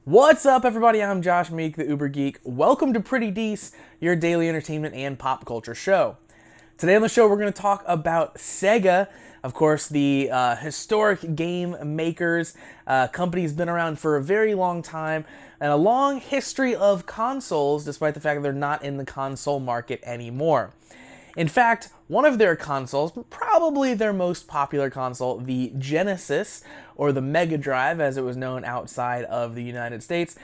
What's up, everybody? I'm Josh Meek, the Uber Geek. Welcome to Pretty Dece, your daily entertainment and pop culture show. Today on the show, we're going to talk about Sega, of course, the historic game makers. Company's been around for a very long time, and a long history of consoles, despite the fact that they're not in the console market anymore. In fact, one of their consoles, probably their most popular console, the Genesis, or the Mega Drive as it was known outside of the United States,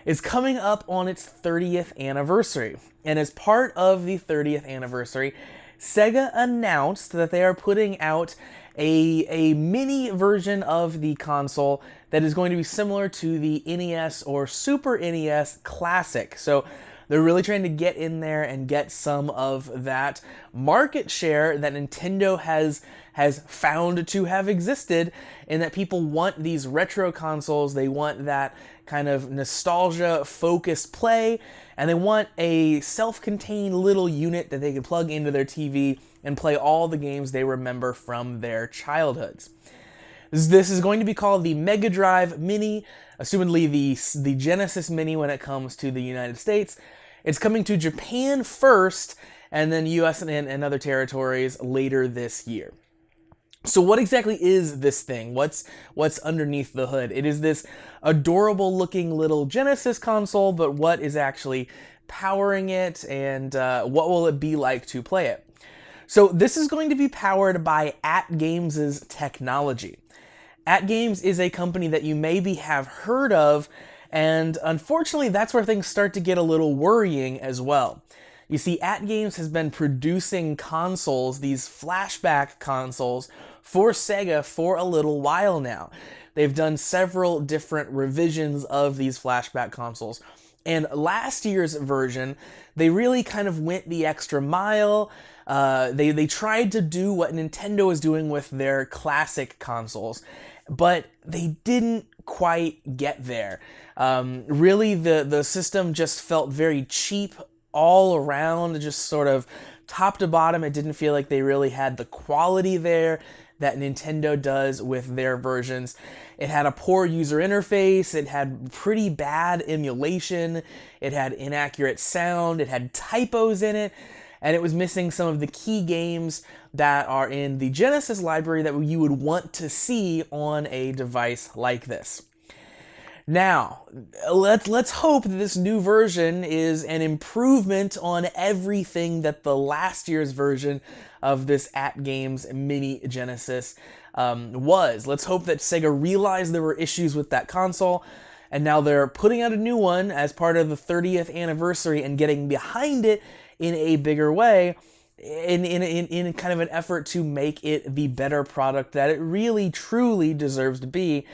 is coming up on its 30th anniversary. And as part of the 30th anniversary, Sega announced that they are putting out a mini version of the console that is going to be similar to the NES or Super NES Classic. So they're really trying to get in there and get some of that market share that Nintendo has found to have existed, and that people want these retro consoles. They want that kind of nostalgia-focused play, and they want a self-contained little unit that they can plug into their TV and play all the games they remember from their childhoods. This is going to be called the Mega Drive Mini, assumedly the Genesis Mini when it comes to the United States. It's coming to Japan first, and then US and other territories later this year. So what exactly is this thing? What's underneath the hood? It is this adorable looking little Genesis console, but what is actually powering it, and what will it be like to play it? So this is going to be powered by AtGames' technology. AtGames is a company that you maybe have heard of, and unfortunately that's where things start to get a little worrying as well. You see, AtGames has been producing consoles, these Flashback consoles, for Sega for a little while now. They've done several different revisions of these Flashback consoles. And last year's version, they really kind of went the extra mile. They tried to do what Nintendo is doing with their classic consoles, but they didn't quite get there. Really, the system just felt very cheap all around, just sort of top to bottom. It didn't feel like they really had the quality there that Nintendo does with their versions. It had a poor user interface, it had pretty bad emulation, it had inaccurate sound, it had typos in it, and it was missing some of the key games that are in the Genesis library that you would want to see on a device like this. Now, let's hope that this new version is an improvement on everything that the last year's version of this AtGames Mini Genesis was. Let's hope that Sega realized there were issues with that console, and now they're putting out a new one as part of the 30th anniversary and getting behind it in a bigger way, in kind of an effort to make it the better product that it really truly deserves to be,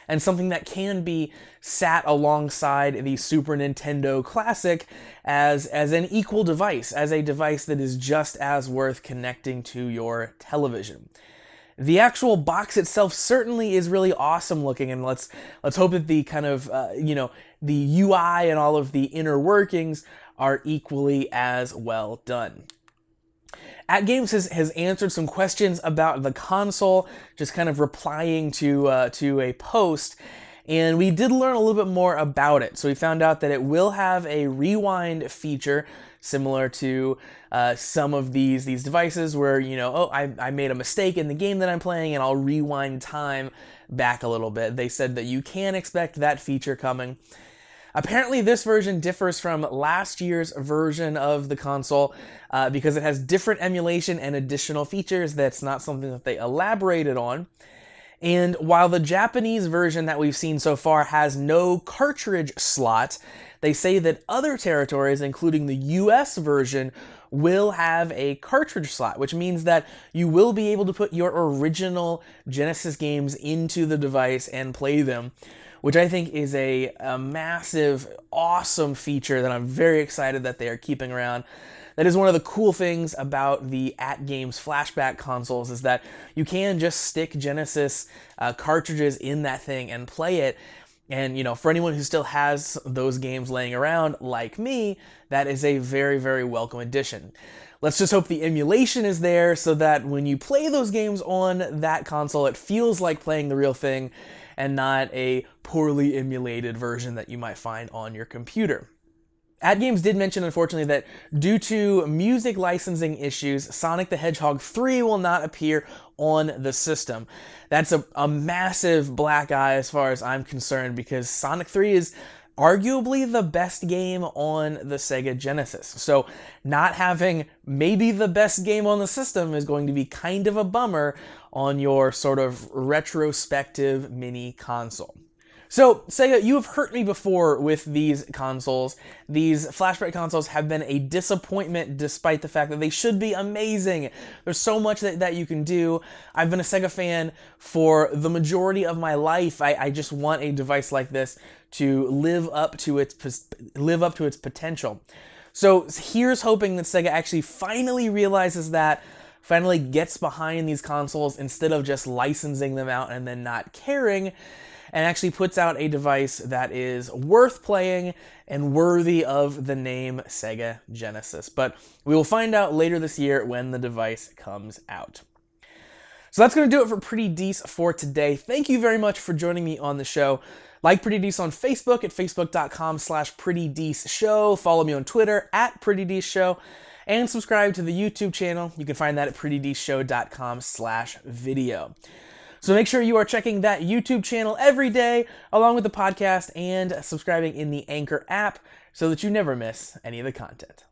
and something that can be sat alongside the Super Nintendo Classic as an equal device, as a device that is just as worth connecting to your television. The actual box itself certainly is really awesome looking, and let's hope that the kind of the UI and all of the inner workings are equally as well done. AtGames has answered some questions about the console, just kind of replying to a post, and we did learn a little bit more about it. So we found out that it will have a rewind feature, similar to some of these devices where, I made a mistake in the game that I'm playing and I'll rewind time back a little bit. They said that you can expect that feature coming. Apparently this version differs from last year's version of the console because it has different emulation and additional features. That's not something that they elaborated on. And while the Japanese version that we've seen so far has no cartridge slot, they say that other territories, including the US version, will have a cartridge slot, which means that you will be able to put your original Genesis games into the device and play them, which I think is a massive, awesome feature that I'm very excited that they are keeping around. That is one of the cool things about the AtGames Flashback consoles, is that you can just stick Genesis cartridges in that thing and play it. And, for anyone who still has those games laying around, like me, that is a very, very welcome addition. Let's just hope the emulation is there so that when you play those games on that console, it feels like playing the real thing, and not a poorly emulated version that you might find on your computer. AtGames did mention, unfortunately, that due to music licensing issues, Sonic the Hedgehog 3 will not appear on the system. That's a massive black eye as far as I'm concerned, because Sonic 3 is arguably the best game on the Sega Genesis. So not having maybe the best game on the system is going to be kind of a bummer on your sort of retrospective mini console. So, Sega, you have hurt me before with these consoles. These Flashback consoles have been a disappointment despite the fact that they should be amazing. There's so much that you can do. I've been a Sega fan for the majority of my life. I just want a device like this to live up to its potential. So here's hoping that Sega actually finally realizes that, finally gets behind these consoles instead of just licensing them out and then not caring, and actually puts out a device that is worth playing and worthy of the name Sega Genesis. But we will find out later this year when the device comes out. So that's going to do it for Pretty Dece for today. Thank you very much for joining me on the show. Like Pretty Dece on Facebook at facebook.com/PrettyDeceShow. Follow me on Twitter at PrettyDeceShow. And subscribe to the YouTube channel. You can find that at PrettyDeceShow.com/video. So make sure you are checking that YouTube channel every day, along with the podcast, and subscribing in the Anchor app so that you never miss any of the content.